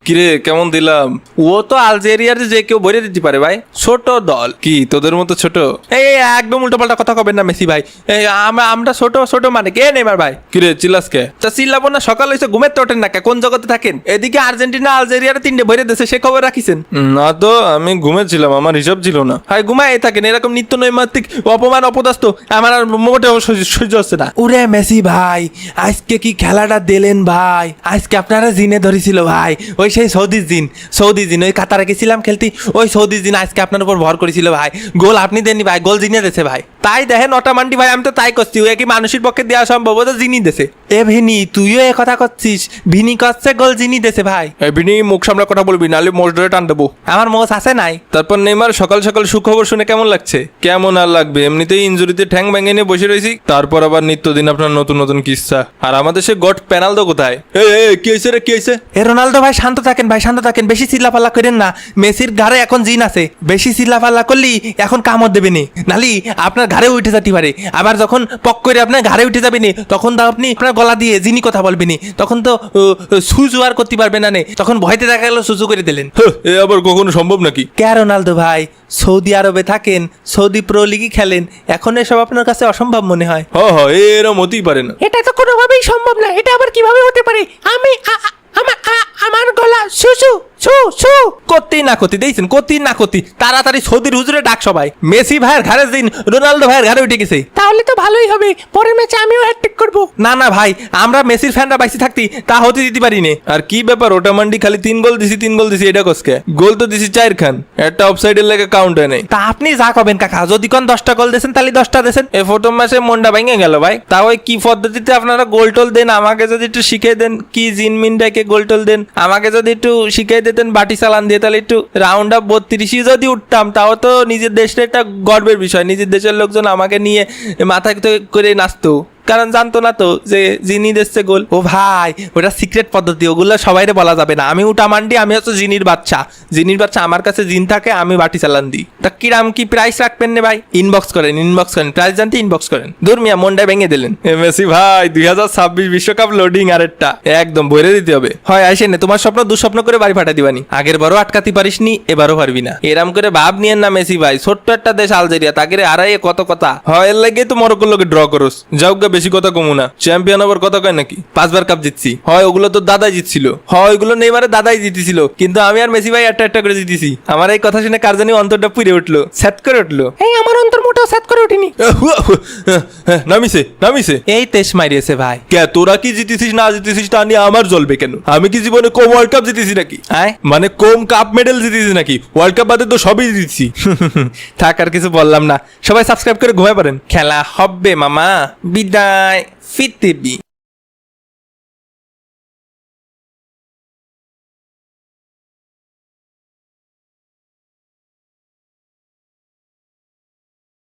কিরে কেমন দিলাম? ও তো আলজেরিয়ার যে কেউ ভরে দিতে পারে ভাই, ছোট দল। কি তোদের মতো ছোট? এই একদম উল্টো পাল্টা কথা কবেন না মেসি ভাই। আমরা ছোট ছোট মানে কে নেইমার ভাই? কিরে চিল্লাস কে? তা চিল্লাবো না, সকাল হয়েছে ঘুমের তো ওঠেন না কে? কোন জগতে থাকেন? এদিকে আর্জেন্টিনা আলজেরিয়ার 3টে ভরে দিয়েছে, সে খবর রাখিছেন? না তো আমি ঘুমেছিলাম, আমার হিসাব ছিল না। হাই ঘুমাই থাকেন, এরকম নিত্য নৈমাত্রিক অপমান অপদস্থ আমার আর মোটেও সহ্য হচ্ছে না। ওরে মেসি ভাই, আজকে কি খেলাটা দিলেন ভাই? আজকে আপনারা জিনে ধরেছিল ভাই, ওই সেই সৌদি জিন ওই কাতারে গেছিলাম খেলতে, ওই সৌদি জিন আজকে আপনার উপর ভর করেছিল ভাই। গোল আপনি দেননি ভাই, গোল জিনে দেছে ভাই। তাই দেখেন অটামান্ডি ভাই, আমি তো তাই করছি, ওই কি মানুষের পক্ষে দেওয়া সম্ভব? ও তো জিনি দেছে। এ ভিনি তুইও এ কথা করছিস? ভিনি করছে গোল জিনি দেছে ভাই। ভিনি মুখ সামলা কথা বলবি, নাহলে মোষ ধরে টান দেবো। আমার মোষ আছে নাই। তারপর নেইমার সকাল সকাল সুখবর শুনে কেমন লাগছে? কেমন আর লাগবে, এমনিতেই ইনজুরিতে ঠ্যাং ভেঙে নিয়ে বসে রয়েছি, তারপর আবার নিত্যদিন আপনার নতুন নতুন কিচ্ছা। আর আমাদের সে গট পেনাল্ডো কোথায়? কি হয়েছে রে, কি হয়েছে? এ রোনালদো ভাই শান্ত থাকেন ভাই, শান্ত থাকেন, বেশি চিল্লাপাল্লা করেন না। মেসির ঘাড়ে এখন জিন আছে, বেশি চিল্লাপাল্লা করলি এখন কামড় দেবে নি, নালি আপনার ঘাড়ে উঠে যেতে পারে। আবার যখন পক করে আপনার ঘাড়ে উঠে যাবে নি, তখন তো আপনি আপনার গলা দিয়ে জিনি কথা বলবেনি, তখন তো সুজু আর করতে পারবে না, তখন ভয়তে দেখা গেল সুজু করে দিলেন। এ আবার কখনো সম্ভব নাকি? কে রোনালদো ভাই, সৌদি আরবে থাকেন, সৌদি প্রো লিগই খেলেন, এখন এসব আপনার কাছে অসম্ভব মনে হয়? এরম হতেই পারে না। এটা তো কোনোভাবেই সম্ভব না, এটা আবার কিভাবে হতে পারে? আমি আমার গলা সুসু সু সু করতেই না করতে দেখছেন, করতেই না করতে তাড়াতাড়ি সৌদির হুজুরে ডাক সবাই। মেসি ভাইয়ের ঘাড়ে দিন, রোনালদো ভাইয়ের ঘাড়ে উঠে গেছে। তাহলে তো ভালোই হবে, পরের ম্যাচে আমিও হ্যাটট্রিক করব। না না ভাই, আমরা মেসির ফ্যানরা বাইসে থাকতি তা হতে দিতে পারি না। আর কি ব্যাপার, ওটা মান্ডি খালি 3 গোল দিছি এটা কসকে? গোল তো দিছি 4 খান, একটা অফসাইডের লেগে কাউন্ট হয় নাই। তা আপনি যা করবেন কাকা, যদি কোন 10টা গোল দিয়েছেন তাহলে 10টা দিয়েছেন। এ প্রথম ম্যাচে মনটা ভেঙে গেল ভাই। তা ওই কি পদ্ধতিতে আপনারা গোল টোল দেন আমাকে যদি একটু শিখিয়ে দেন, কি জিনমিনটাকে গোল টোল দেন আমাকে যদি একটু শিখিয়ে দিতেন বাটি চালান দিয়ে, তাহলে একটু রাউন্ড আপ 32 যদি উঠতাম, তাও তো নিজের দেশের একটা গর্বের বিষয়। নিজের দেশের লোকজন আমাকে নিয়ে মাথায় করে নাচতো, কারণ জানতো না তো যে জিনি দিচ্ছে গোল। ও ভাই, ওটা সিক্রেট পদ্ধতি, ওগুলো সবাইরে বলা যাবে না। আমি উটা মান্ডি, আমি হচ্ছে জিনির বাচ্চা। আমার কাছে জিন থাকে, আমি বাটি চালান দিই। তা কিরাম কি প্রাইস রাখবেন না ভাই? ইনবক্স করেন প্রাইস জানতে ইনবক্স করেন। দূর মিয়া, মনটা ভেঙে দিলেন। মেসি ভাই 2026 বিশ্বকাপ লোডিং আরেকটা একদম ভরে দিতে হবে। হয় আসে না, তোমার স্বপ্ন দুঃস্বপ্ন করে বাড়ি ফাটা দিবানি। আগের বারও আটকাতে পারিসনি, এবারও পারবি না। এরাম করে ভাব নিয়েন না মেসি ভাই, ছোট্ট একটা দেশ আলজেরিয়া, তাকে আড়াই কত কথা হয়, এর লাগে তো মরক্কোর লোকে ড্র করস। যাও বেশি কথা কমু না, চ্যাম্পিয়ন হবার কথা কয় নাকি? 5বার কাপ জিতছি, হয় ওগুলো তো দাদাই জিতছিল, হয় ওগুলো নেইমারে দাদাই জিতেছিল, কিন্তু আমি আর মেসি ভাই একটা করে জিতেছি। আমার এই কথা শুনে কার জানি অন্তরটা পুড়ে উঠলো, স্যাত করে উঠলো। এই আমার অন্তর মোটেও স্যাত করে উঠিনি। নামিছে এই তেজ মারিয়েছে ভাই। কে তোরা কি জিতেছিস না জিতেছিস তা নিয়ে আমার জ্বলবে কেন? আমি কি জীবনে কম ওয়ার্ল্ড কাপ জিতেছি নাকি? মানে কম কাপ মেডেল জিতেছি নাকি? ওয়ার্ল্ড কাপ বাদে তো সবই জিতেছি। থাক আর কিছু বললাম না, সবাই সাবস্ক্রাইব করে ঘুমায় পড়েন। খেলা হবে মামা, বিদায়, ফিরতে বি।